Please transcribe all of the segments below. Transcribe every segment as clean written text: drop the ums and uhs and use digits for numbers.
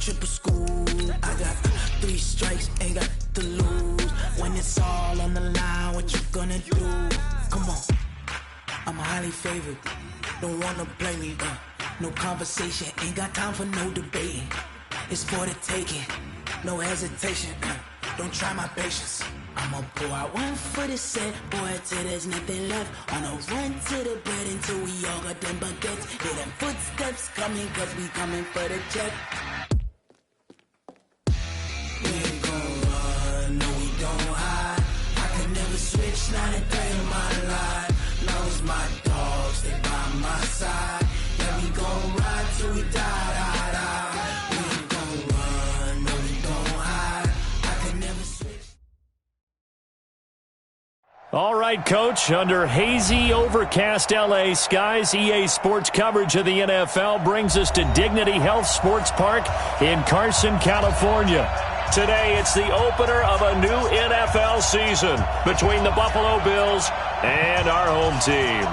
triple school. I got 3 strikes, ain't got to lose. When it's all on the line, what you gonna do? Come on, I'm highly favored. Don't wanna play me, no conversation, ain't got time for no debating. It's for the taking, no hesitation. Don't try my patience. I'ma pour out one for the set, boy, till there's nothing left. On a run to the bread until we all got them baguettes. Hear them footsteps coming, cause we coming for the check. We ain't gon' run, no we don't hide. I can never switch, not a day in my life. Long as my dogs stay by my side. Yeah, we gon' ride till we die, die, die. We ain't gon' run, no we don't hide. I can never switch. All right, Coach, under hazy, overcast L.A. skies, EA Sports coverage of the NFL brings us to Dignity Health Sports Park in Carson, California. Today, it's the opener of a new NFL season between the Buffalo Bills and our home team.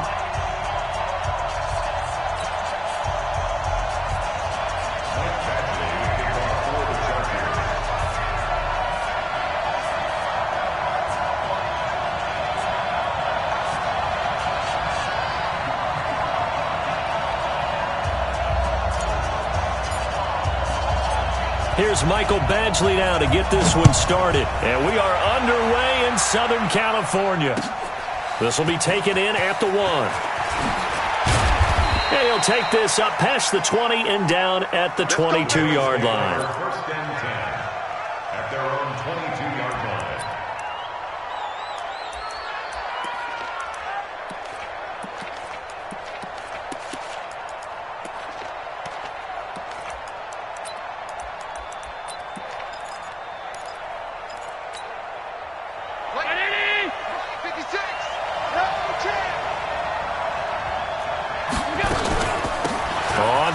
Here's Michael Badgley now to get this one started. And we are underway in Southern California. This will be taken in at the 1. And he'll take this up past the 20 and down at the 22-yard line. First and 10 at their own 22-yard line.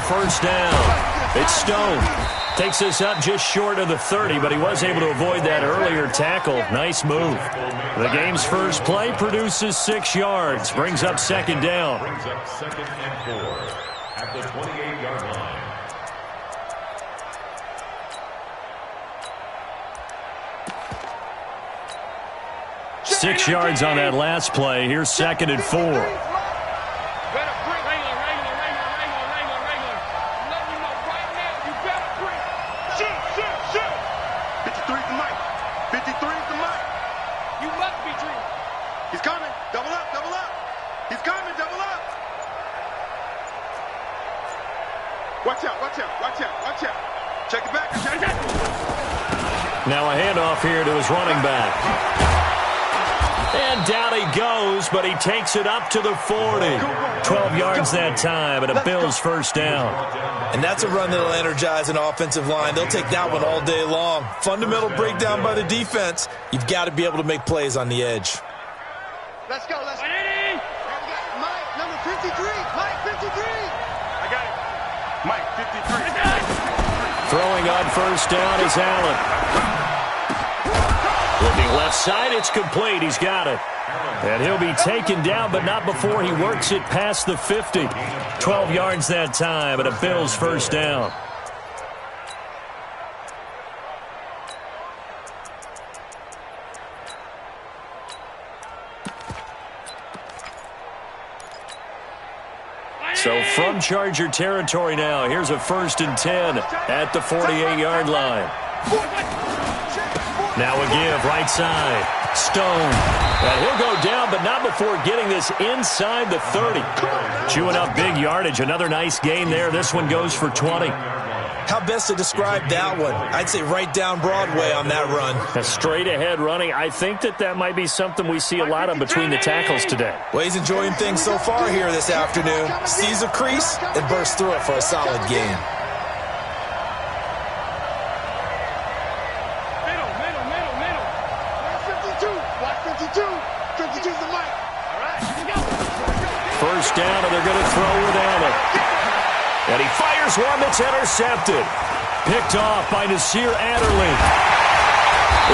First down. It's Stone. Takes this up just short of the 30, but he was able to avoid that earlier tackle. Nice move. The game's first play produces 6 yards. Brings up second down. Brings up second and 4 at the 28-yard line. Six yards on that last play. Here's second and 4. Now a handoff here to his running back. And down he goes, but he takes it up to the 40. 12 yards that time, and a Bills first down. And that's a run that'll energize an offensive line. They'll take that one all day long. Fundamental breakdown by the defense. You've got to be able to make plays on the edge. Let's go. Let's go. Mike, number 53. Mike, 53. I got it. Mike, 53. Throwing on first down is Allen. Looking left side, it's complete. He's got it. And he'll be taken down, but not before he works it past the 50. 12 yards that time, and a Bills first down. So from Charger territory now, here's a 1st and 10 at the 48-yard line. Now a give, right side. Stone. And he'll go down, but not before getting this inside the 30. Chewing up big yardage. Another nice gain there. This one goes for 20. How best to describe that one? I'd say right down Broadway on that run. A straight-ahead running. I think that might be something we see a lot of between the tackles today. Well, he's enjoying things so far here this afternoon. Sees a crease and bursts through it for a solid gain. First down, and they're going to throw with Allen. And he fires one that's intercepted. Picked off by Nasir Adderley.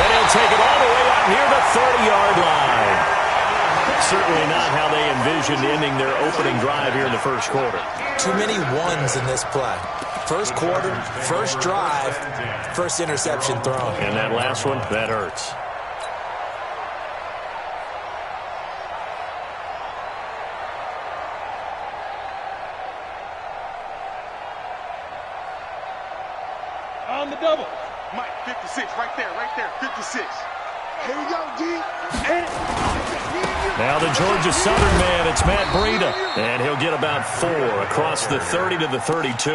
And he'll take it all the way up near the 30-yard line. Certainly not how they envisioned ending their opening drive here in the first quarter. Too many ones in this play. First quarter, first drive, first interception thrown. And that last one, that hurts. On the double. Mike, 56, right there, 56. Here we go, D. Now the Georgia Southern man, it's Matt Breida. And he'll get about 4 across the 30 to the 32.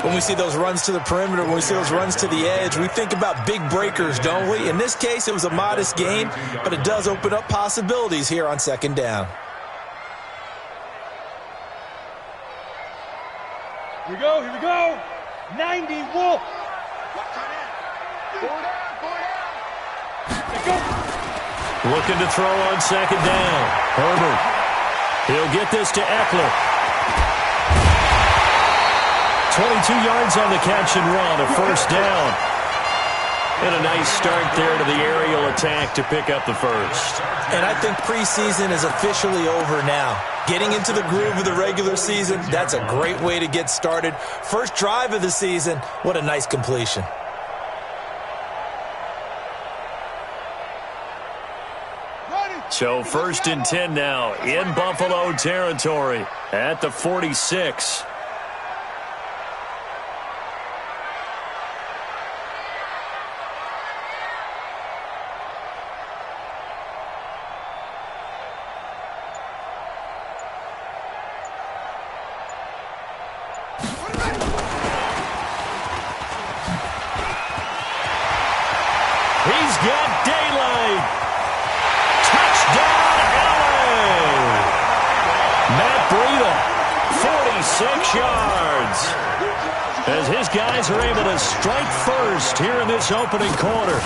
When we see those runs to the perimeter, when we see those runs to the edge, we think about big breakers, don't we? In this case, it was a modest gain, but it does open up possibilities here on second down. Here we go. 90 Wolf. Looking to throw on second down. Herbert. He'll get this to Eckler. 22 yards on the catch and run, a first down. And a nice start there to the aerial attack to pick up the first. And I think preseason is officially over now. Getting into the groove of the regular season, that's a great way to get started. First drive of the season, what a nice completion. So 1st and 10 now in Buffalo territory at the 46. He's got daylight. Touchdown, LA. Matt Breida, 46 yards. As his guys are able to strike first here in this opening quarter.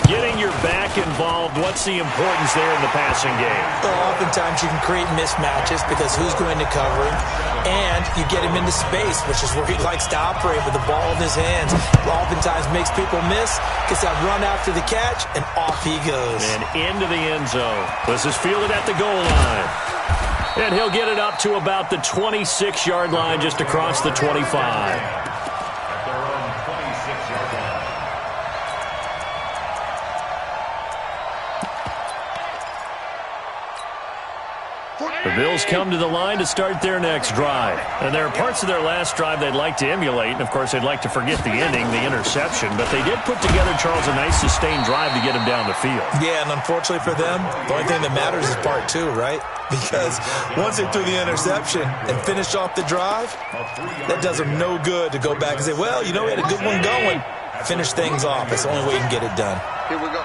Getting your back involved, what's the importance there in the passing game? Well, oftentimes you can create mismatches because who's going to cover him, and you get him into space, which is where he likes to operate with the ball in his hands. Oftentimes makes people miss, gets that run after the catch, and off he goes. And into the end zone. This is fielded at the goal line. And he'll get it up to about the 26-yard line, just across the 25. The Bills come to the line to start their next drive. And there are parts of their last drive they'd like to emulate. And, of course, they'd like to forget the ending, the interception. But they did put together, Charles, a nice sustained drive to get him down the field. Yeah, and unfortunately for them, the only thing that matters is part 2, right? Because once they threw the interception and finished off the drive, that does them no good to go back and say, well, you know, we had a good one going. Finish things off. That's the only way you can get it done. Here we go.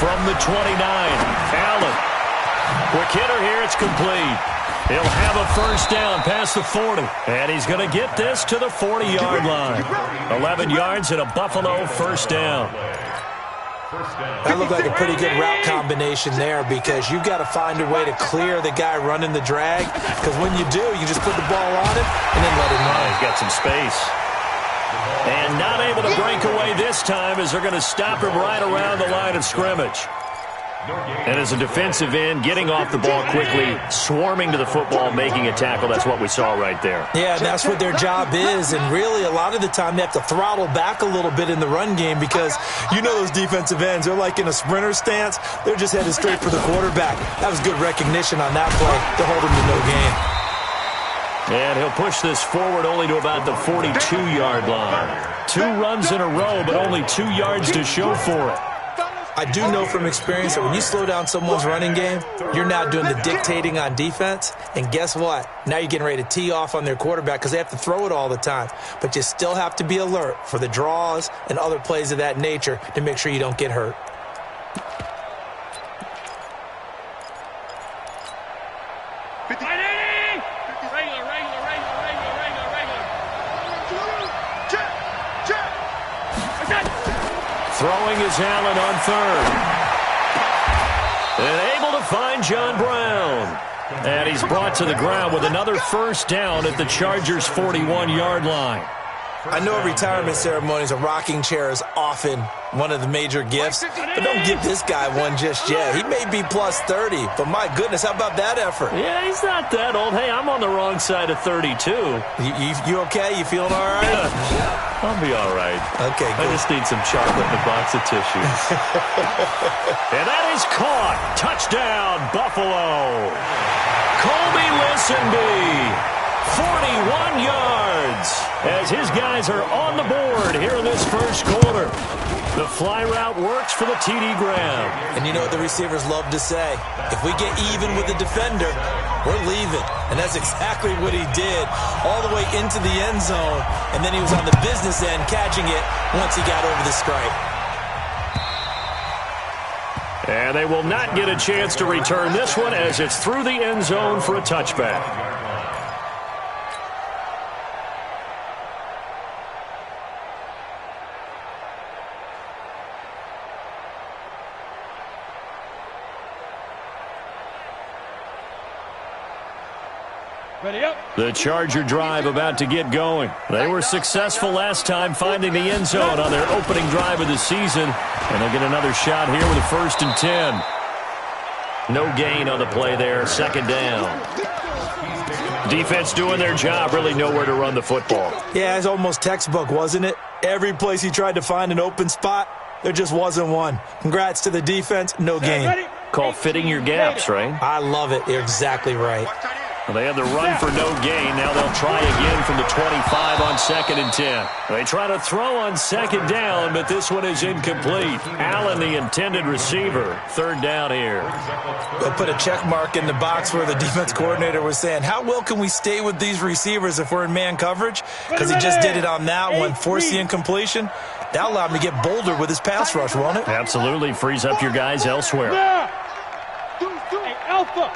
From the 29, Allen. Quick hitter here, it's complete. He'll have a first down past the 40. And he's going to get this to the 40-yard line. 11 yards and a Buffalo first down. That looked like a pretty good route combination there because you've got to find a way to clear the guy running the drag. Because when you do, you just put the ball on him and then let him run. He's got some space. And not able to break away this time as they're going to stop him right around the line of scrimmage. And as a defensive end, getting off the ball quickly, swarming to the football, making a tackle, that's what we saw right there. Yeah, and that's what their job is. And really, a lot of the time, they have to throttle back a little bit in the run game because you know those defensive ends, they're like in a sprinter stance. They're just headed straight for the quarterback. That was good recognition on that play to hold him to no gain. And he'll push this forward only to about the 42-yard line. 2 runs in a row, but only 2 yards to show for it. I do know from experience that when you slow down someone's running game, you're now doing the dictating on defense. And guess what? Now you're getting ready to tee off on their quarterback because they have to throw it all the time. But you still have to be alert for the draws and other plays of that nature to make sure you don't get hurt. Throwing is Allen on third. And able to find John Brown. And he's brought to the ground with another first down at the Chargers' 41-yard line. I know at retirement ceremonies, a rocking chair is often one of the major gifts, but don't give this guy one just yet. He may be plus 30, but my goodness, how about that effort? Yeah, he's not that old. Hey, I'm on the wrong side of 32. You okay? You feeling all right? Yeah, I'll be all right. Okay, good. I just need some chocolate and a box of tissues. And that is caught. Touchdown, Buffalo. Colby Lisenby. 41 yards as his guys are on the board here in this first quarter. The fly route works for the TD Graham. And you know what the receivers love to say? If we get even with the defender, we're leaving. And that's exactly what he did all the way into the end zone. And then he was on the business end catching it once he got over the stripe. And they will not get a chance to return this one as it's through the end zone for a touchback. The Charger drive about to get going. They were successful last time finding the end zone on their opening drive of the season. And they'll get another shot here with a 1st and 10. No gain on the play there. 2nd down. Defense doing their job. Really nowhere to run the football. Yeah, it's almost textbook, wasn't it? Every place he tried to find an open spot, there just wasn't one. Congrats to the defense. No gain. Called fitting your gaps, right? I love it. You're exactly right. Well, they had the run for no gain. Now they'll try again from the 25 on 2nd and 10. They try to throw on 2nd down, but this one is incomplete. Allen, the intended receiver. 3rd down here. They'll put a check mark in the box where the defense coordinator was saying, how well can we stay with these receivers if we're in man coverage? Because he just did it on that one, forced the incompletion. That allowed him to get bolder with his pass rush, won't it? Absolutely. Frees up your guys elsewhere. Hey, Alpha.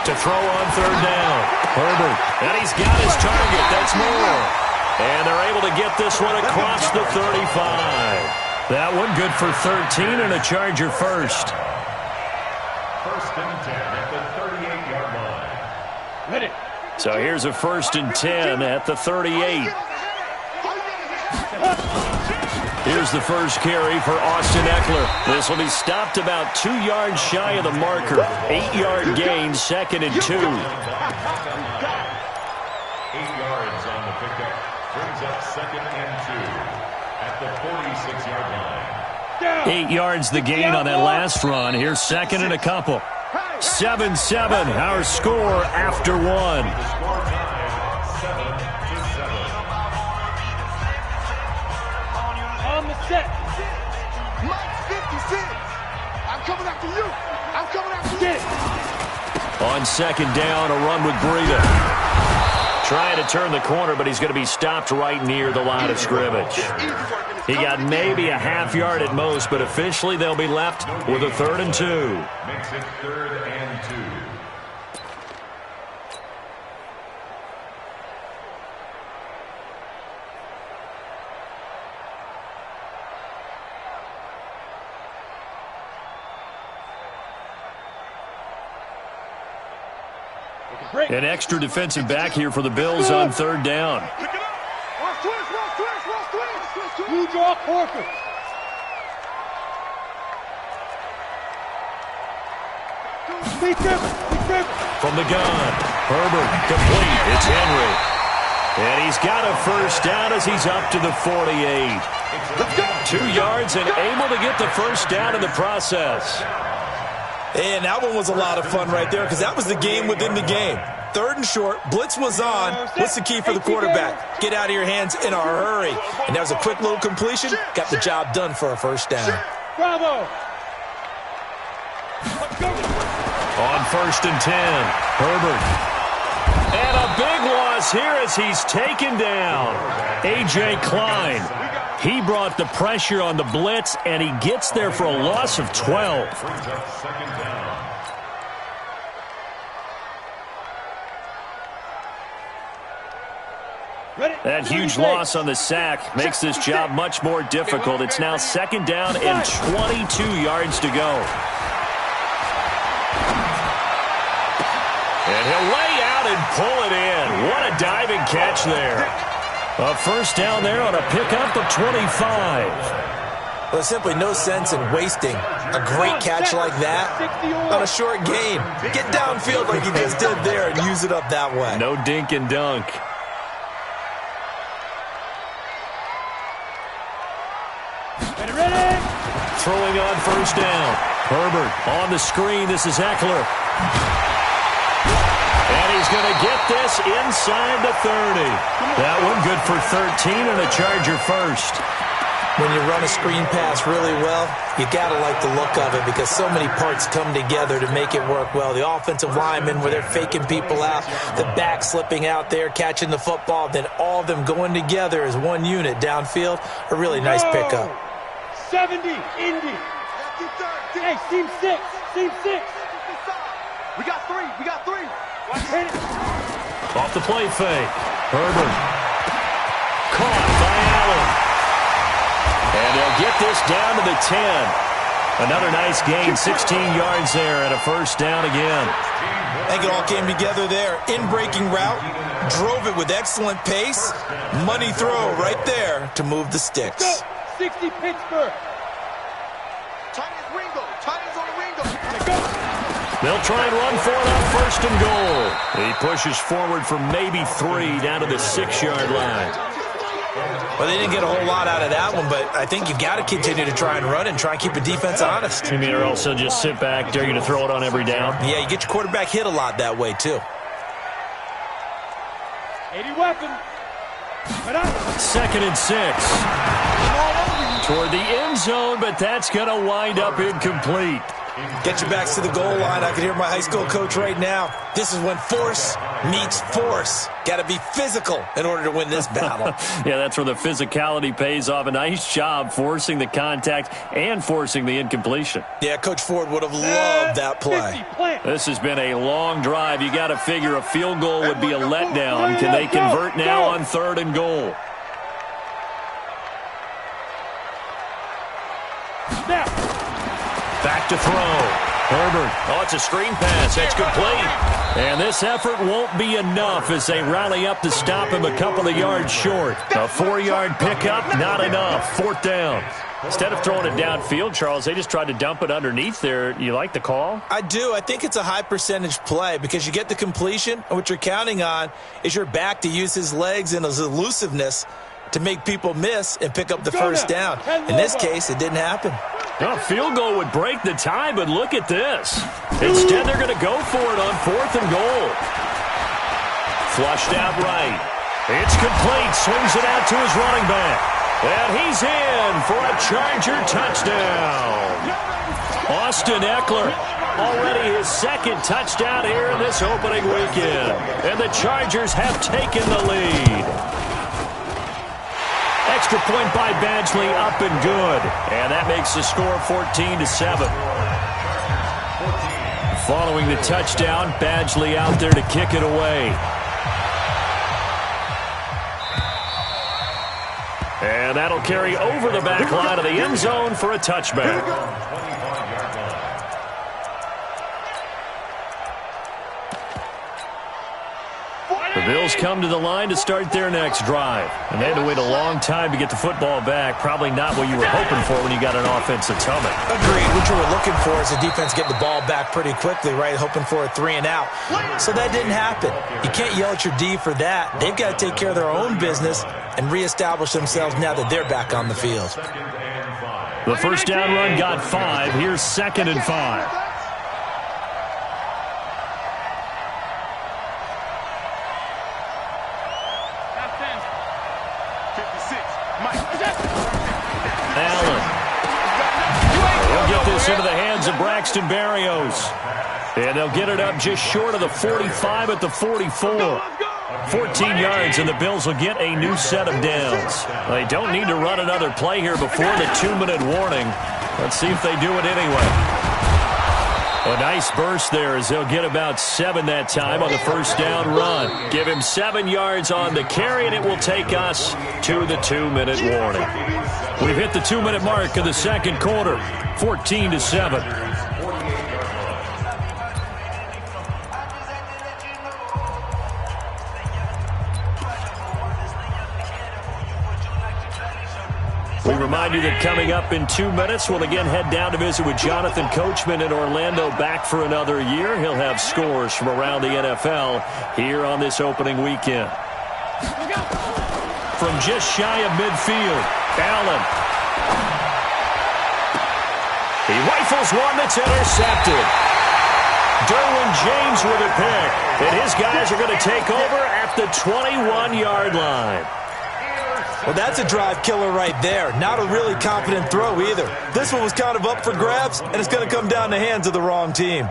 To throw on 3rd down. Herbert. And he's got his target. That's more. And they're able to get this one across the 35. That one good for 13 and a Charger first. 1st and 10 at the 38-yard line. Ready. So here's a 1st and 10 at the 38. Here's the first carry for Austin Eckler. This will be stopped about 2 yards shy of the marker. 8-yard gain, 2nd and 2. 8 yards on the pickup. Brings up 2nd and 2 at the 46-yard line. 8 yards the gain on that last run. Here's 2nd and a couple. 7-7, our score after 1. Score time, 7-7. On the set. Mike 56. I'm coming after you. I'm coming after you. On 2nd down, a run with Breida. Trying to turn the corner, but he's going to be stopped right near the line of scrimmage. He got maybe a half yard at most, but officially they'll be left with a 3rd and 2. Makes it 3rd and 2. An extra defensive back here for the Bills on 3rd down. Watch twist. You draw Corker. From the gun, Herbert complete. It's Henry. And he's got a 1st down as he's up to the 48. 2 yards and able to get the 1st down in the process. And that one was a lot of fun right there because that was the game within the game. 3rd and short, blitz was on. What's the key for the quarterback? Get out of your hands in a hurry. And that was a quick little completion. Got the job done for a 1st down. Bravo. On 1st and 10, Herbert. And a big loss here as he's taken down. A.J. Klein. He brought the pressure on the blitz, and he gets there for a loss of 12. That huge loss on the sack makes this job much more difficult. It's now 2nd down and 22 yards to go. And he'll lay out and pull it in. What a diving catch there. A first down there on a pickup of 25. Well, there's simply no sense in wasting a great catch like that on a short game. Get downfield like you just did there and use it up that way. No dink and dunk. Ready? Throwing on first down. Herbert on the screen. This is Eckler. And he's going to get this inside the 30. That one good for 13 and a Charger first. When you run a screen pass really well, you got to like the look of it because so many parts come together to make it work well. The offensive linemen where they're faking people out, the back slipping out there, catching the football, then all of them going together as one unit downfield. A really nice pickup. 70, Indy. Hey, seam 6. Seam 6. We got three. Hit it. Off the play fake. Herbert. Caught by Allen. And they'll get this down to the 10. Another nice gain, 16 yards there and a first down again. I think it all came together there. In-breaking route, drove it with excellent pace. Money throw right there to move the sticks. Go. 60 Pittsburgh. Titans Ringo. Titans on the Ringo. They'll try and run for it on first and goal. He pushes forward for maybe 3 down to the 6-yard line. Well, they didn't get a whole lot out of that one, but I think you've got to continue to try and run and try and keep the defense honest. You mean or else they'll just sit back, dare you to throw it on every down? Yeah, you get your quarterback hit a lot that way, too. 80 weapon. 2nd and 6. Toward the end zone, but that's going to wind up incomplete. Get your backs to the goal line. I can hear my high school coach right now. This is when force meets force. Got to be physical in order to win this battle. Yeah, that's where the physicality pays off. A nice job forcing the contact and forcing the incompletion. Yeah, Coach Ford would have loved that play. This has been a long drive. You got to figure a field goal would be a letdown. Can they convert now on 3rd and goal? Back to throw. Herbert. Oh, it's a screen pass. That's complete. And this effort won't be enough as they rally up to stop him a couple of yards short. A 4-yard pickup, not enough. 4th down. Instead of throwing it downfield, Charles, they just tried to dump it underneath there. You like the call? I do. I think it's a high percentage play because you get the completion, and what you're counting on is your back to use his legs and his elusiveness to make people miss and pick up the first down. In this case, it didn't happen. A field goal would break the tie, but look at this. Instead, they're going to go for it on 4th and goal. Flushed out right. It's complete. Swings it out to his running back. And he's in for a Charger touchdown. Austin Eckler, already his 2nd touchdown here in this opening weekend. And the Chargers have taken the lead. Extra point by Badgley, up and good. And that makes the score 14-7. Following the touchdown, Badgley out there to kick it away. And that'll carry over the back line of the end zone for a touchback. The Bills come to the line to start their next drive. And they had to wait a long time to get the football back. Probably not what you were hoping for when you got an offensive tumbling. Agreed. What you were looking for is the defense get the ball back pretty quickly, right? Hoping for a 3 and out. So that didn't happen. You can't yell at your D for that. They've got to take care of their own business and reestablish themselves now that they're back on the field. The first down run got 5. Here's 2nd and 5. Allen. He'll get this into the hands of Braxton Berrios. And they'll get it up just short of the 45 at the 44. 14 yards, and the Bills will get a new set of downs. They don't need to run another play here before the 2-minute warning. Let's see if they do it anyway. A nice burst there as they'll get about 7 that time on the first down run. Give him 7 yards on the carry, and it will take us to the 2-minute warning. We've hit the 2-minute mark of the second quarter, 14-7. remind you that coming up in 2 minutes, we'll again head down to visit with Jonathan Coachman in Orlando, back for another year. He'll have scores from around the NFL here on this opening weekend. From just shy of midfield, Allen. He rifles one that's intercepted. Derwin James with a pick. And his guys are going to take over at the 21-yard line. Well, that's a drive killer right there. Not a really confident throw either. This one was kind of up for grabs, and it's going to come down the hands of the wrong team.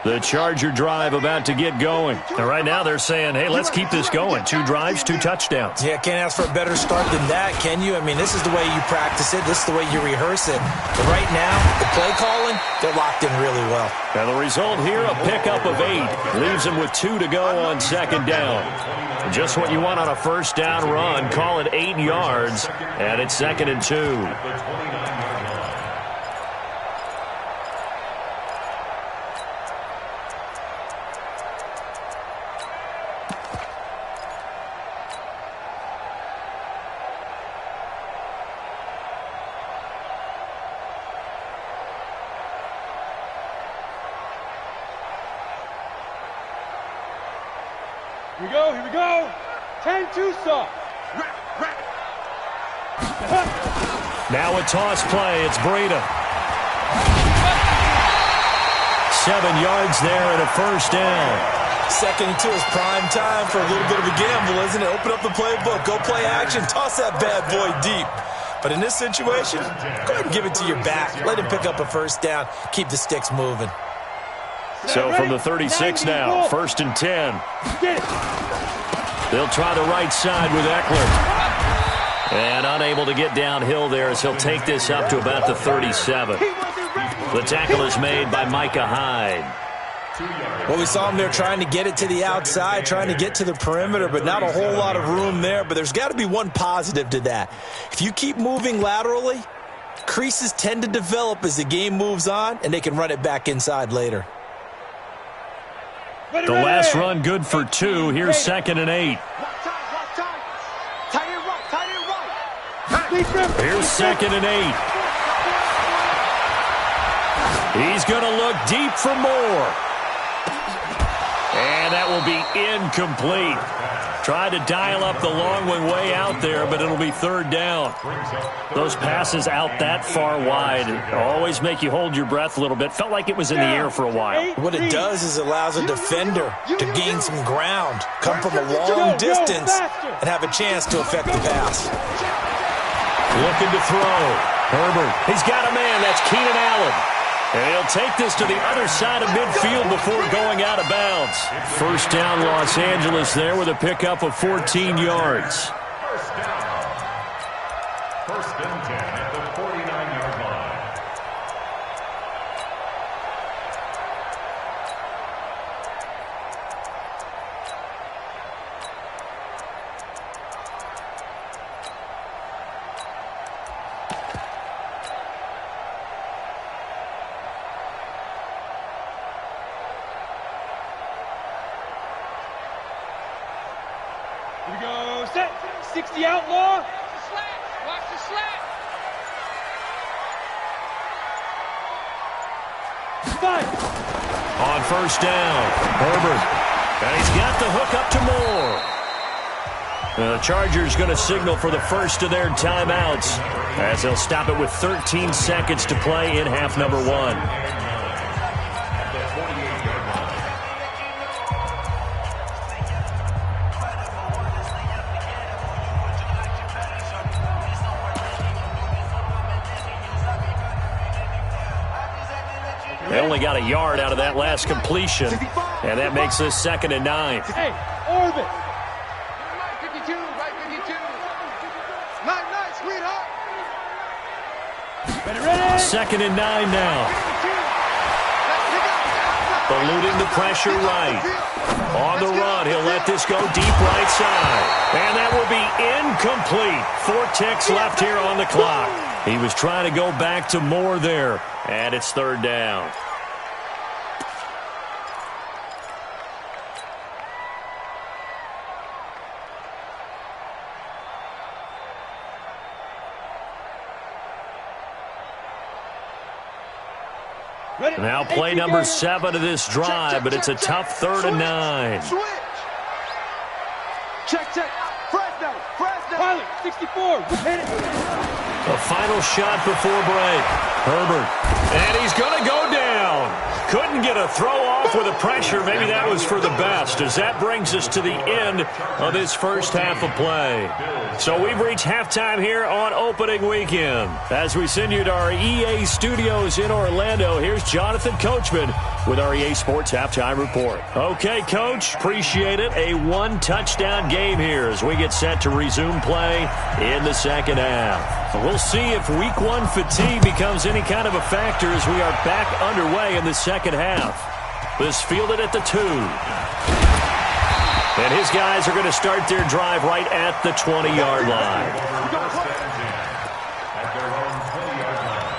The Charger drive about to get going. And right now they're saying, hey, let's keep this going. 2 drives, 2 touchdowns. Yeah, can't ask for a better start than that, can you? I mean, this is the way you practice it. This is the way you rehearse it. But right now, the play calling, they're locked in really well. And the result here, a pickup of 8. Leaves them with 2 to go on second down. Just what you want on a first down run. Call it 8 yards. And it's 2nd and 2. Here we go. 10-2 soft. Now a toss play. It's Breida. 7 yards there and a first down. 2nd and 2 is prime time for a little bit of a gamble, isn't it? Open up the playbook. Go play action. Toss that bad boy deep. But in this situation, go ahead and give it to your back. Let him pick up a first down. Keep the sticks moving. So from the 36 now, 1st and 10. They'll try the right side with Eckler. And unable to get downhill there as he'll take this up to about the 37. The tackle is made by Micah Hyde. Well, we saw him there trying to get it to the outside, trying to get to the perimeter, but not a whole lot of room there. But there's got to be one positive to that. If you keep moving laterally, creases tend to develop as the game moves on, and they can run it back inside later. The last run good for 2. Here's 2nd and 8. Here's 2nd and 8. He's going to look deep for more. And that will be incomplete. Tried to dial up the long one way out there, but it'll be 3rd down. Those passes out that far wide always make you hold your breath a little bit. Felt like it was in the air for a while. What it does is it allows a defender to gain some ground, come from a long distance, and have a chance to affect the pass. Looking to throw. Herbert. He's got a man. That's Keenan Allen. And he'll take this to the other side of midfield before going out of bounds. First down, Los Angeles there with a pickup of 14 yards. First down. 1st and 10 at the 49-yard line. Here we go. Set. 60 outlaw. Watch the slat. 5. On first down, Herbert. And he's got the hook up to Moore. The Chargers going to signal for the first of their timeouts as they'll stop it with 13 seconds to play in half number 1. They only got a yard out of that last completion, and that makes this 2nd and 9. Hey, orbit. Right 52, right 52. Night, sweetheart. Ready. 2nd and 9 now. Eluding the pressure right. On the run, he'll let this go deep right side. And that will be incomplete. 4 ticks left here on the clock. He was trying to go back to Moore there, and it's 3rd down. Now play number 7 of this drive, but it's a tough 3rd and 9. Switch. Check. Fresno. Pilot, 64. Hit it. The final shot before break. Herbert. And he's going to go down. Couldn't get a throw off with the pressure. Maybe that was for the best, as that brings us to the end of this first half of play. So we've reached halftime here on opening weekend. As we send you to our EA studios in Orlando, here's Jonathan Coachman with our EA Sports Halftime Report. Okay, Coach, appreciate it. A 1-touchdown game here as we get set to resume play in the second half. We'll see if Week 1 fatigue becomes any kind of a factor as we are back underway in the second half. This fielded at the 2. And his guys are going to start their drive right at the 20-yard line. At their own 20-yard line.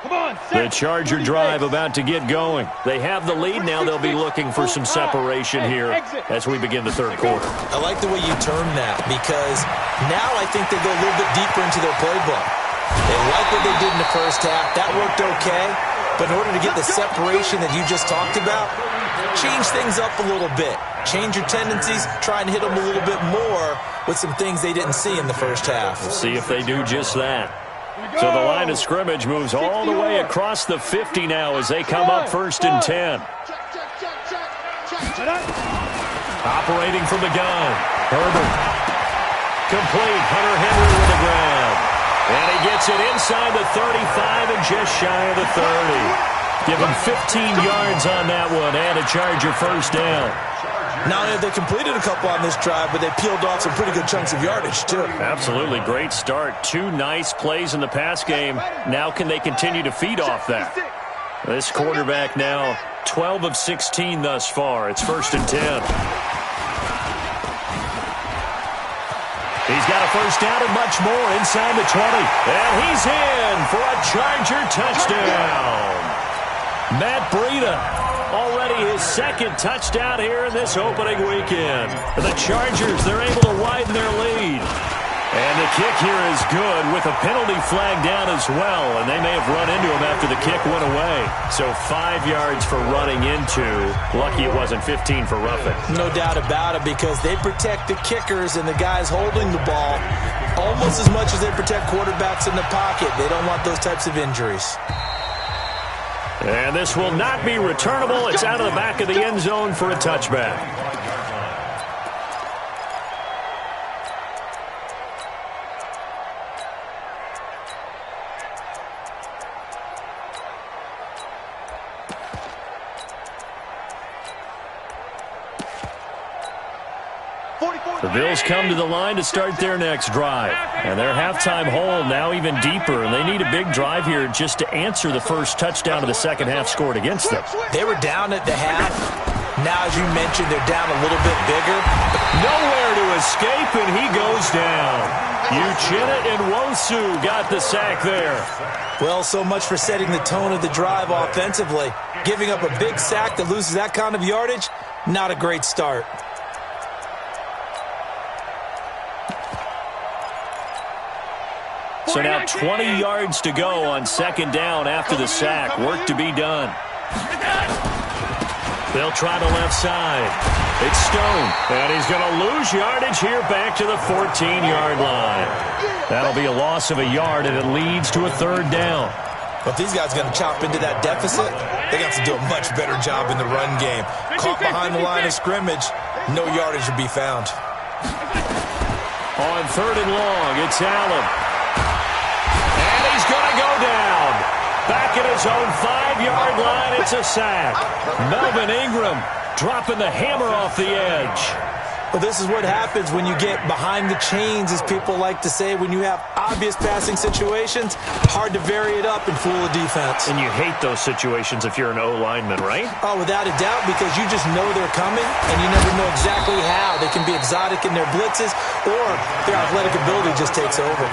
Come on, The Charger drive about to get going. They have the lead. Now they'll be looking for some separation here as we begin the third quarter. I like the way you term that, because now I think they go a little bit deeper into their playbook. They like what they did in the first half. That worked okay. But in order to get the separation that you just talked about, change things up a little bit. Change your tendencies. Try and hit them a little bit more with some things they didn't see in the first half. We'll see if they do just that. So the line of scrimmage moves all the way across the 50 now as they come up 1st and 10. Operating from the gun. Herbert. Complete. Hunter Henry with the grab. And he gets it inside the 35 and just shy of the 30. Give him 15 yards on that one and a Charger first down. Not only have they completed a couple on this drive, but they peeled off some pretty good chunks of yardage, too. Absolutely great start. 2 nice plays in the pass game. Now can they continue to feed off that? This quarterback now 12 of 16 thus far. It's 1st and 10. He's got a first down and much more inside the 20. And he's in for a Charger touchdown. Matt Breida. Already his 2nd touchdown here in this opening weekend. The Chargers, they're able to widen their lead. And the kick here is good with a penalty flag down as well. And they may have run into him after the kick went away. So 5 yards for running into. Lucky it wasn't 15 for roughing. No doubt about it, because they protect the kickers and the guys holding the ball almost as much as they protect quarterbacks in the pocket. They don't want those types of injuries. And this will not be returnable. It's out of the back of the end zone for a touchback. The Bills come to the line to start their next drive. And their halftime hole now even deeper. And they need a big drive here just to answer the first touchdown of the second half scored against them. They were down at the half. Now, as you mentioned, they're down a little bit bigger. Nowhere to escape, and he goes down. Uchenna Nwosu got the sack there. Well, so much for setting the tone of the drive offensively. Giving up a big sack that loses that kind of yardage, not a great start. So now 20 yards to go on 2nd down after the sack. Work to be done. They'll try the left side. It's Stone. And he's going to lose yardage here back to the 14-yard line. That'll be a loss of a yard, and it leads to a 3rd down. But if these guys are going to chop into that deficit, they have to do a much better job in the run game. Caught behind the line of scrimmage, no yardage to be found. On 3rd and long, it's Allen. And he's going to go down. Back at his own 5-yard line, it's a sack. Melvin Ingram dropping the hammer off the edge. Well, this is what happens when you get behind the chains, as people like to say. When you have obvious passing situations, hard to vary it up and fool a defense. And you hate those situations if you're an O-lineman, right? Oh, without a doubt, because you just know they're coming, and you never know exactly how. They can be exotic in their blitzes, or their athletic ability just takes over.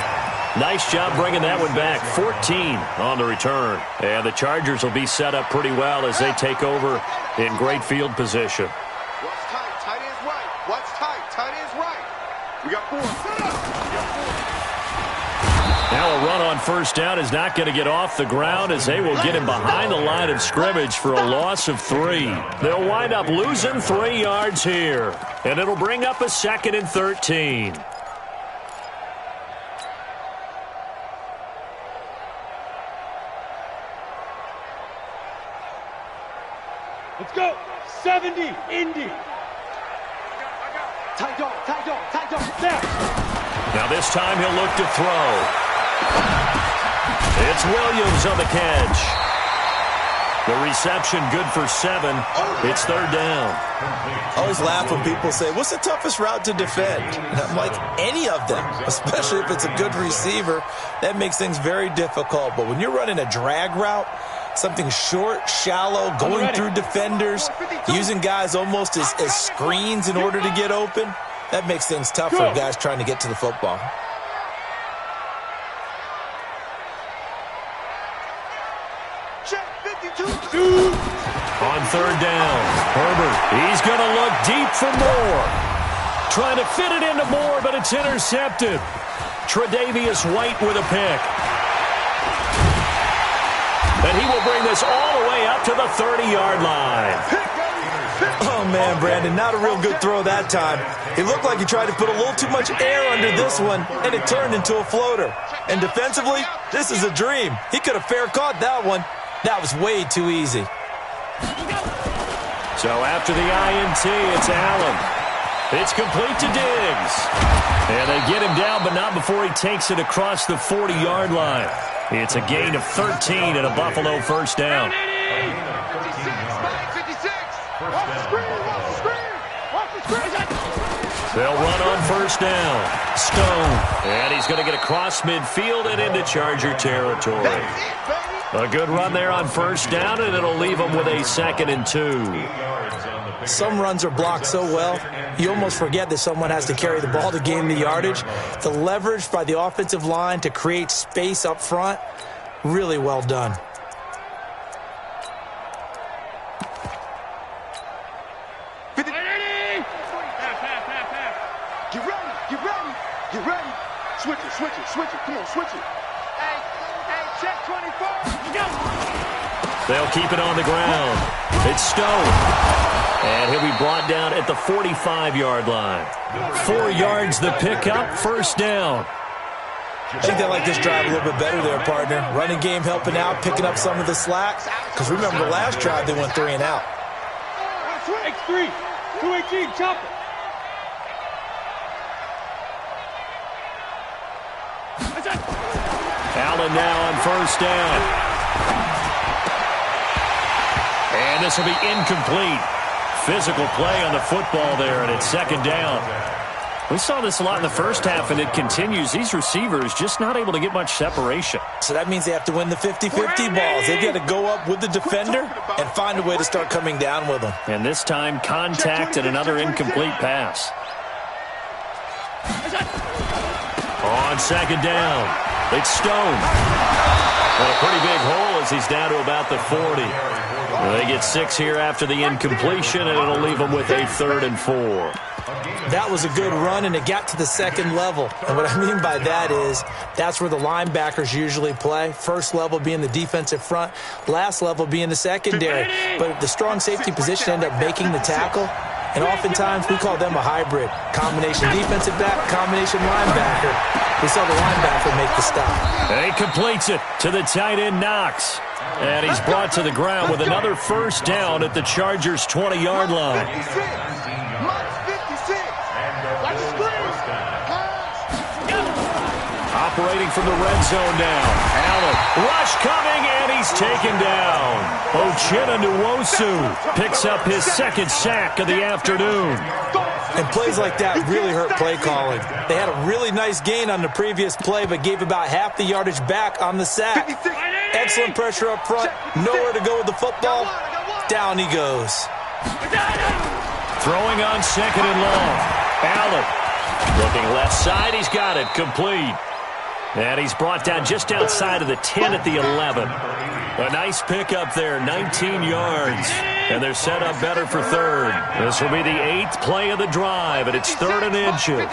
Nice job bringing that one back. 14 on the return. And the Chargers will be set up pretty well as they take over in great field position. What's tight? Tight ends right. What's tight? Tight ends right. We got 4. Now a run on first down is not going to get off the ground as they will get him behind the line of scrimmage for a loss of 3. They'll wind up losing 3 yards here. And it'll bring up a 2nd and 13. Let's go. 70, Indy. Tight dog. Now. Now this time he'll look to throw. It's Williams on the catch. The reception good for 7. It's 3rd down. I always laugh when people say, what's the toughest route to defend? And I'm like, any of them, especially if it's a good receiver. That makes things very difficult. But when you're running a drag route, something short, shallow, going through defenders, using guys almost as screens in order to get open, that makes things tough for guys trying to get to the football. On 3rd down, Herbert, he's going to look deep for Moore. Trying to fit it into Moore, but it's intercepted. Tre'Davious White with a pick. And he will bring this all the way up to the 30-yard line. Oh, man, Brandon, not a real good throw that time. It looked like he tried to put a little too much air under this one, and it turned into a floater. And defensively, this is a dream. He could have fair caught that one. That was way too easy. So after the INT, it's Allen. It's complete to Diggs. And they get him down, but not before he takes it across the 40-yard line. It's a gain of 13 and a Buffalo first down. They'll run on first down. Stone. And he's going to get across midfield and into Charger territory. A good run there on first down, and it'll leave them with a 2nd and 2. Some runs are blocked so well, you almost forget that someone has to carry the ball to gain the yardage. The leverage by the offensive line to create space up front, really well done. Get ready. Switch it. Come on, switch it. Hey, check 24. They'll keep it on the ground. It's Stone. And he'll be brought down at the 45-yard line. 4 yards the pickup, first down. I think they like this drive a little bit better there, partner. Running game helping out, picking up some of the slack. Because remember the last drive, they went 3 and out. X3, 218, chop it. Allen now on first down. And this will be incomplete. Physical play on the football there, and it's 2nd down. We saw this a lot in the first half, and it continues. These receivers just not able to get much separation. So that means they have to win the 50-50 balls. They've got to go up with the defender and find a way to start coming down with them. And this time, contact and another incomplete pass. On 2nd down, it's Stone. And a pretty big hole as he's down to about the 40. They get 6 here after the incompletion, and it'll leave them with a 3rd and 4. That was a good run, and it got to the 2nd level. And what I mean by that is that's where the linebackers usually play. First level being the defensive front, last level being the secondary. But the strong safety position ended up making the tackle. And oftentimes we call them a hybrid. Combination defensive back, combination linebacker. We saw the linebacker make the stop. And he completes it to the tight end, Knox. And he's brought to the ground with another first down at the Chargers' 20-yard line. Operating from the red zone now. Allen, rush coming, and he's taken down. Uchenna Nwosu picks up his 2nd sack of the afternoon. And plays like that really hurt play calling. They had a really nice gain on the previous play, but gave about half the yardage back on the sack. Excellent pressure up front. Nowhere to go with the football. Down he goes. Throwing on 2nd and long. Allen looking left side. He's got it. Complete. And he's brought down just outside of the 10 at the 11. A nice pickup there, 19 yards. And they're set up better for third. This will be the 8th play of the drive, and it's 3rd and inches.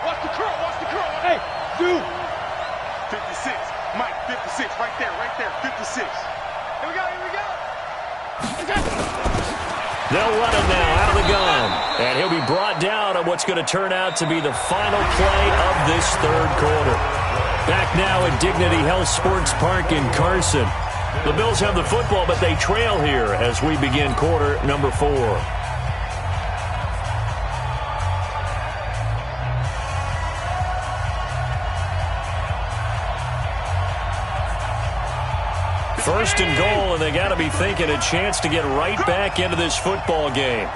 Watch the curl, watch the curl. Hey, dude. 56. Mike, 56. Right there, 56. Here we go, here we go. They'll run him now out of the gun. And he'll be brought down on what's going to turn out to be the final play of this 3rd quarter. Back now at Dignity Health Sports Park in Carson. The Bills have the football, but they trail here as we begin quarter number 4. First and goal, and they got to be thinking a chance to get right back into this football game.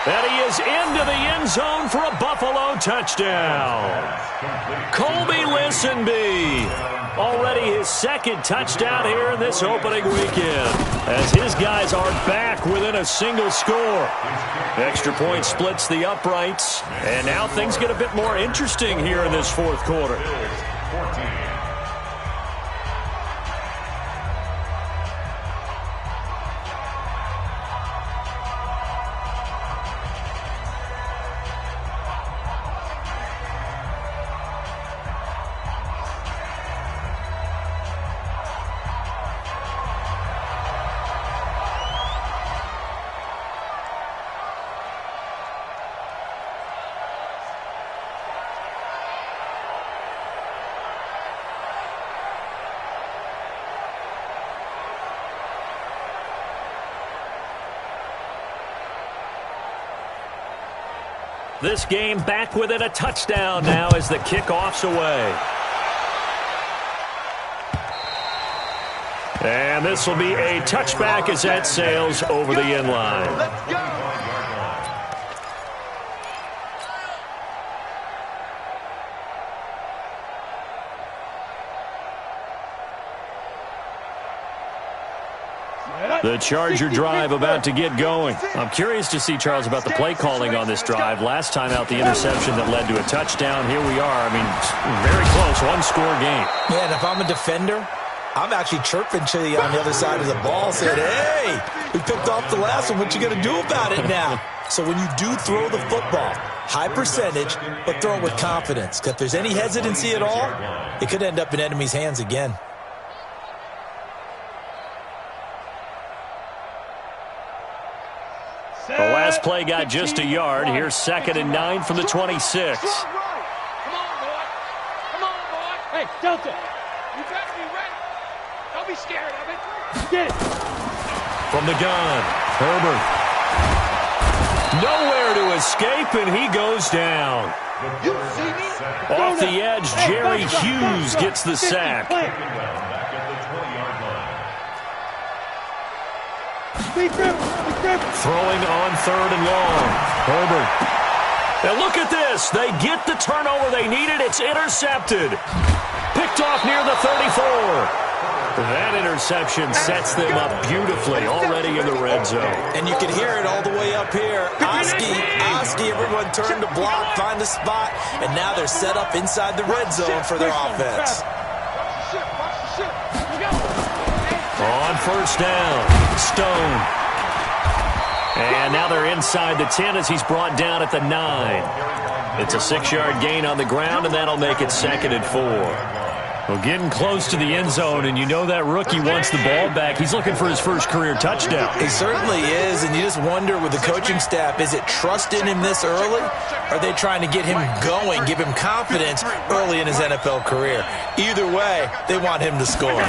And he is into the end zone for a Buffalo touchdown. Colby Listenbee, already his 2nd touchdown here in this opening weekend, as his guys are back within a single score. Extra point splits the uprights, and now things get a bit more interesting here in this 4th quarter. This game back within a touchdown now as the kickoff's away. And this will be a touchback as that sails over the end line. Let's go. The Charger drive about to get going. I'm curious to see, Charles, about the play calling on this drive. Last time out, the interception that led to a touchdown. Here we are. I mean, very close, 1-score game. Yeah, and if I'm a defender, I'm actually chirping to you on the other side of the ball, saying, hey, we picked off the last one. What you going to do about it now? So when you do throw the football, high percentage, but throw it with confidence. Because if there's any hesitancy at all, it could end up in enemy's hands again. The last play got just a yard. Here's 2nd and 9 from the 26. Come on, boy. Come on, boy. Hey, Delta. You better be ready. Don't be scared of it. Get it. From the gun, Herbert. Nowhere to escape, and he goes down. You see me? Off the edge, Jerry Hughes gets the sack. Throwing on 3rd and long. Herbert. And look at this. They get the turnover they needed. It's intercepted. Picked off near the 34. That interception sets them up beautifully already in the red zone. And you can hear it all the way up here. Oski, everyone turned to block, find a spot, and now they're set up inside the red zone for their offense. On 1st down, Stone. And now they're inside the 10 as he's brought down at the 9. It's a 6-yard gain on the ground, and that'll make it 2nd and 4. Well, getting close to the end zone, and you know that rookie wants the ball back. He's looking for his first career touchdown. He certainly is, and you just wonder with the coaching staff, is it trust in him this early? Or are they trying to get him going, give him confidence early in his NFL career? Either way, they want him to score.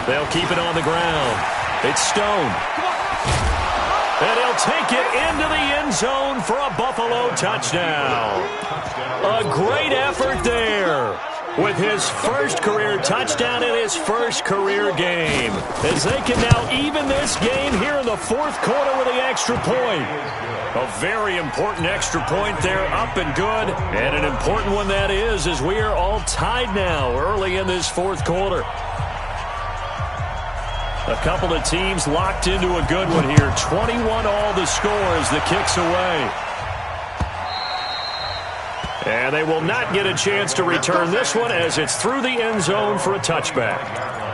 They'll keep it on the ground. It's Stone. And he'll take it into the end zone for a Buffalo touchdown. A great effort there with his first career touchdown in his first career game, as they can now even this game here in the 4th quarter with the extra point. A very important extra point there, up and good, and an important one that is, as we are all tied now early in this 4th quarter. A couple of teams locked into a good one here. 21 all the score as the kick's away. And they will not get a chance to return this one as it's through the end zone for a touchback.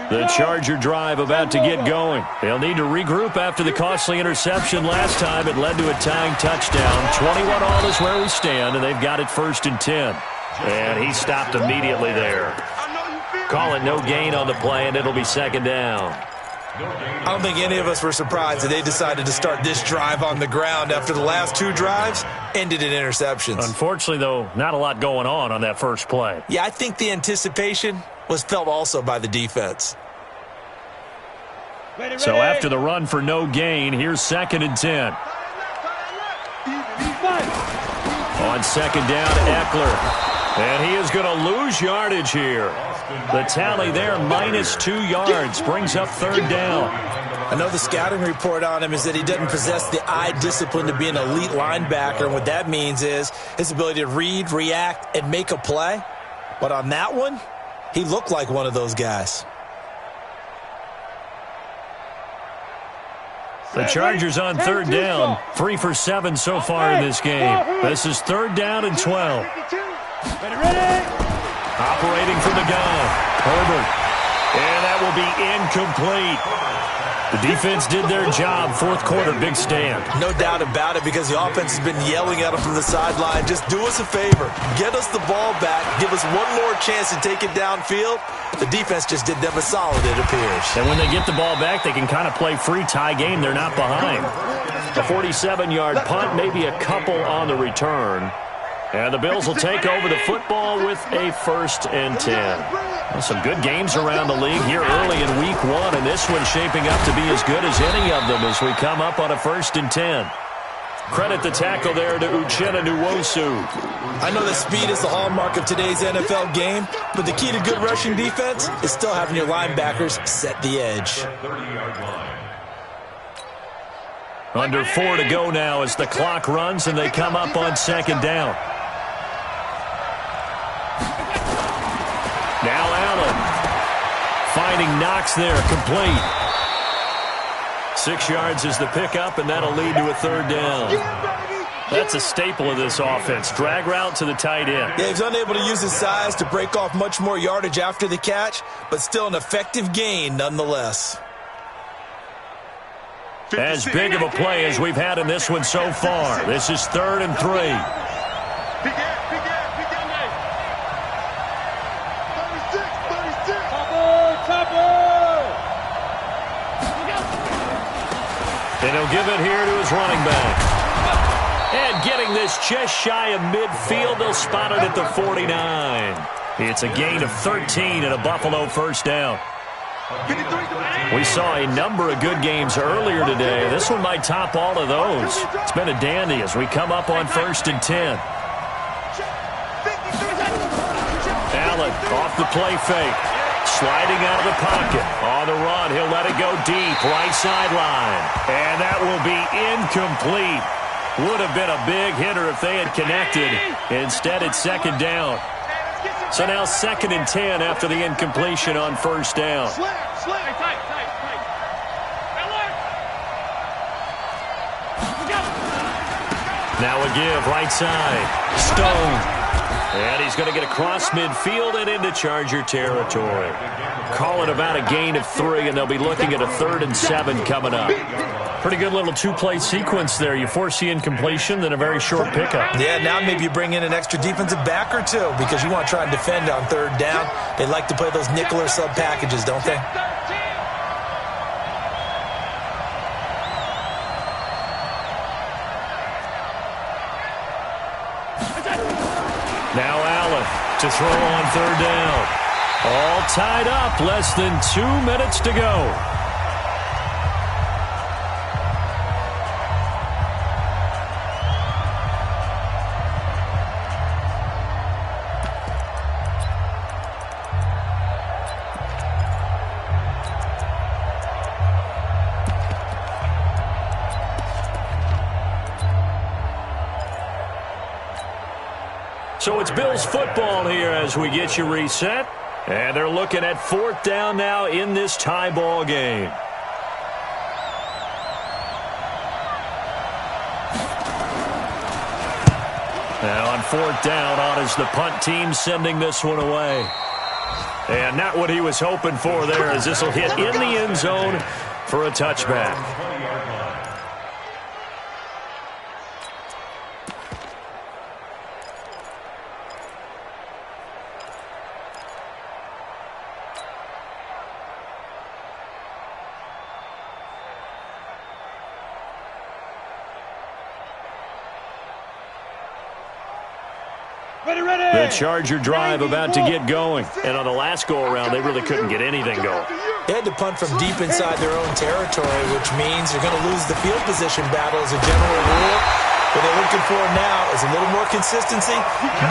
The Charger drive about to get going. They'll need to regroup after the costly interception last time. It led to a tying touchdown. 21 all is where we stand, and they've got it 1st and 10. And he stopped immediately there. Call it no gain on the play, and it'll be 2nd down. I don't think any of us were surprised that they decided to start this drive on the ground after the last 2 drives ended in interceptions. Unfortunately, though, not a lot going on that first play. Yeah, I think the anticipation was felt also by the defense. So after the run for no gain, here's 2nd and 10. On 2nd down, Eckler. And he is going to lose yardage here. The tally there, -2 yards, brings up 3rd down. I know the scouting report on him is that he doesn't possess the eye discipline to be an elite linebacker. And what that means is his ability to read, react, and make a play. But on that one, he looked like one of those guys. The Chargers on 3rd down, 3 for 7 so far in this game. This is 3rd down and 12. Operating from the gun, Herbert. And that will be incomplete. The defense did their job. 4th quarter, big stand. No doubt about it, because the offense has been yelling at them from the sideline. Just do us a favor. Get us the ball back. Give us one more chance to take it downfield. The defense just did them a solid, it appears. And when they get the ball back, they can kind of play free tie game. They're not behind. A 47-yard punt, maybe a couple on the return. And the Bills will take over the football with a 1st and 10. Well, some good games around the league here early in week 1, and this one's shaping up to be as good as any of them as we come up on a 1st and 10. Credit the tackle there to Uchenna Nwosu. I know that speed is the hallmark of today's NFL game, but the key to good rushing defense is still having your linebackers set the edge. Under 4 to go now as the clock runs and they come up on 2nd down. Now Allen finding Knox there, complete. 6 yards is the pickup, and that'll lead to a 3rd down. That's a staple of this offense. Drag route to the tight end. Yeah, he's unable to use his size to break off much more yardage after the catch, but still an effective gain nonetheless. As big of a play as we've had in this one so far. This is 3rd and 3. And he'll give it here to his running back. And getting this just shy of midfield, they'll spot it at the 49. It's a gain of 13 and a Buffalo 1st down. We saw a number of good games earlier today. This one might top all of those. It's been a dandy as we come up on 1st and 10. Allen off the play fake. Sliding out of the pocket. On the run, he'll let it go deep. Right sideline. And that will be incomplete. Would have been a big hitter if they had connected. Instead, it's 2nd down. So now 2nd and 10 after the incompletion on 1st down. Now a give, right side. Stone. And he's going to get across midfield and into Charger territory. Call it about a gain of 3, and they'll be looking at a 3rd and 7 coming up. Pretty good little 2-play sequence there. You force the incompletion, then a very short pickup. Yeah, now maybe you bring in an extra defensive back or 2 because you want to try and defend on 3rd down. They like to play those nickel or sub packages, don't they? Now Allen to throw on 3rd down. All tied up, less than 2 minutes to go. It's Bills football here as we get you reset. And they're looking at 4th down now in this tie ball game. Now on 4th down, on is the punt team sending this one away. And not what he was hoping for there, as this will hit in the end zone for a touchback. The Charger drive about to get going. And on the last go-around, they really couldn't get anything going. They had to punt from deep inside their own territory, which means you're going to lose the field position battle as a general rule. What they're looking for now is a little more consistency,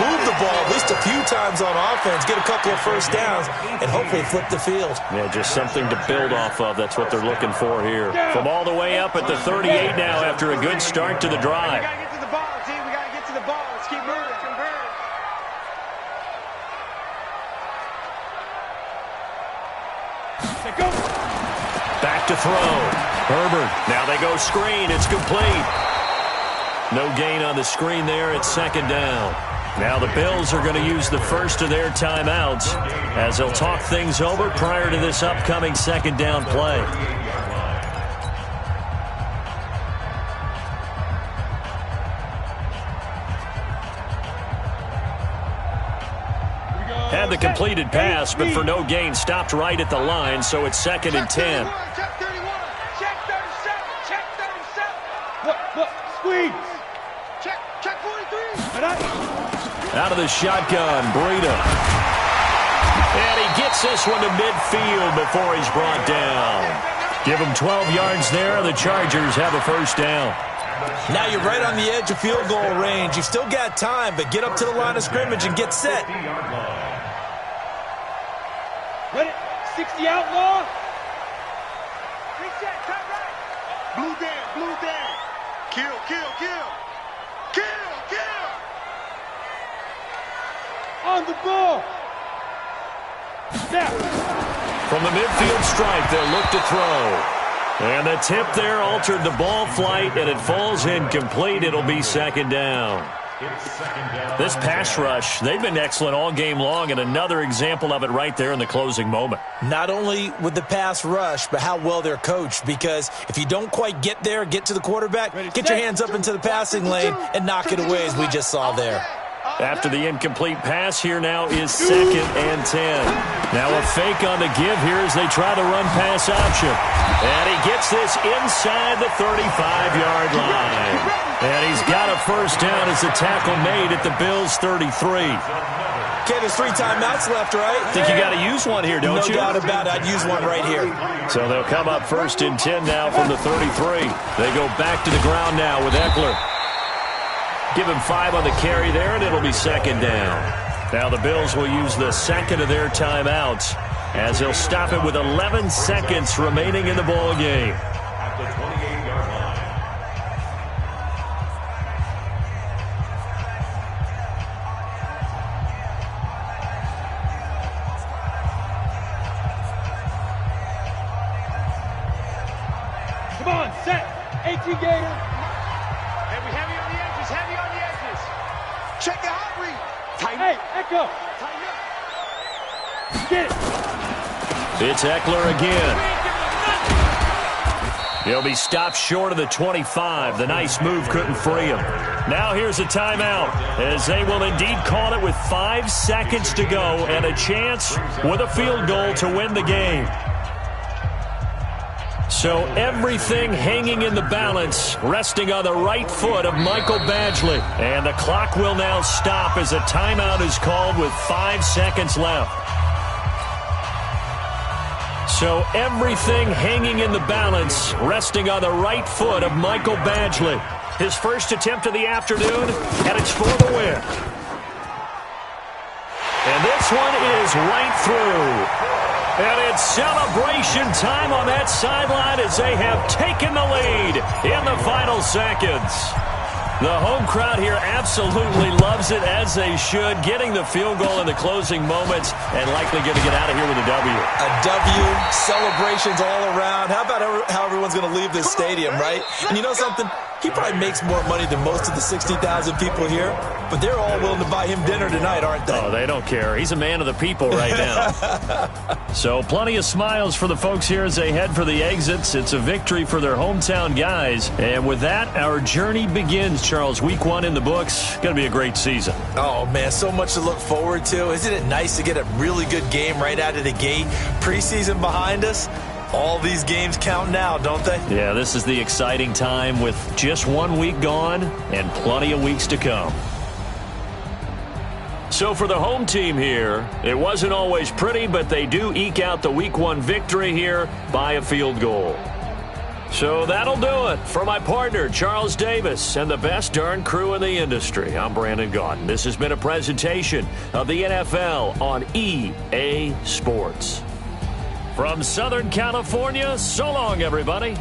move the ball at least a few times on offense, get a couple of first downs, and hopefully flip the field. Yeah, just something to build off of. That's what they're looking for here. From all the way up at the 38 now after a good start to the drive. We got to get to the ball, team. We got to get to the ball. Let's keep moving. Back to throw. Herbert. Now they go screen. It's complete. No gain on the screen there. It's 2nd down. Now the Bills are going to use the first of their timeouts as they'll talk things over prior to this upcoming 2nd down play. Had the completed pass, but for no gain, stopped right at the line, so it's 2nd and 10. Check 31. Check 37. Check 37. Look. Squeeze. Check 43. Out of the shotgun, Breida. And he gets this one to midfield before he's brought down. Give him 12 yards there. The Chargers have a first down. Now you're right on the edge of field goal range. You've still got time, but get up to the line of scrimmage and get set. Ready? 60 outlaw. Reset. Cut right. Blue down. Kill. On the ball. Snap. From the midfield stripe, they'll look to throw. And the tip there altered the ball flight, and it falls incomplete. It'll be 2nd down. This pass rush, they've been excellent all game long, and another example of it right there in the closing moment. Not only with the pass rush, but how well they're coached, because if you don't quite get there, get to the quarterback, get your hands up into the passing lane and knock it away, as we just saw there. After the incomplete pass, here now is 2nd and 10. Now a fake on the give here as they try the run-pass option. And he gets this inside the 35-yard line. And he's got a first down as the tackle made at the Bills' 33. Okay, there's 3 timeouts left, right? Think you got to use one here, don't you? No doubt about it. I'd use one right here. So they'll come up 1st and 10 now from the 33. They go back to the ground now with Eckler. Give him 5 on the carry there, and it'll be 2nd down. Now the Bills will use the 2nd of their timeouts as they'll stop it with 11 seconds remaining in the ball game. At the 28-yard line. Come on, set. 18 Gator. Heavy on the edges. Check the hot read. Tighten. Hey, Echo. Tighten up. Get it. It's Eckler again. He'll be stopped short of the 25. The nice move couldn't free him. Now here's a timeout as they will indeed call it with 5 seconds to go and a chance with a field goal to win the game. So everything hanging in the balance, resting on the right foot of Michael Badgley. And the clock will now stop as a timeout is called with 5 seconds left. So everything hanging in the balance, resting on the right foot of Michael Badgley. His first attempt of the afternoon, and it's for the win. And this one is right through. And it's celebration time on that sideline as they have taken the lead in the final seconds. The home crowd here absolutely loves it, as they should, getting the field goal in the closing moments and likely going to get out of here with a W. A W, celebrations all around. How about how everyone's going to leave this stadium, right? And you know something? He probably makes more money than most of the 60,000 people here, but they're all willing to buy him dinner tonight, aren't they? Oh, they don't care. He's a man of the people right now. So plenty of smiles for the folks here as they head for the exits. It's a victory for their hometown guys. And with that, our journey begins, Charles. Week 1 in the books. Going to be a great season. Oh, man, so much to look forward to. Isn't it nice to get a really good game right out of the gate? Preseason behind us. All these games count now, don't they? Yeah, this is the exciting time with just 1 week gone and plenty of weeks to come. So for the home team here, it wasn't always pretty, but they do eke out the Week 1 victory here by a field goal. So that'll do it. For my partner, Charles Davis, and the best darn crew in the industry, I'm Brandon Gaudin. This has been a presentation of the NFL on EA Sports. From Southern California, so long, everybody.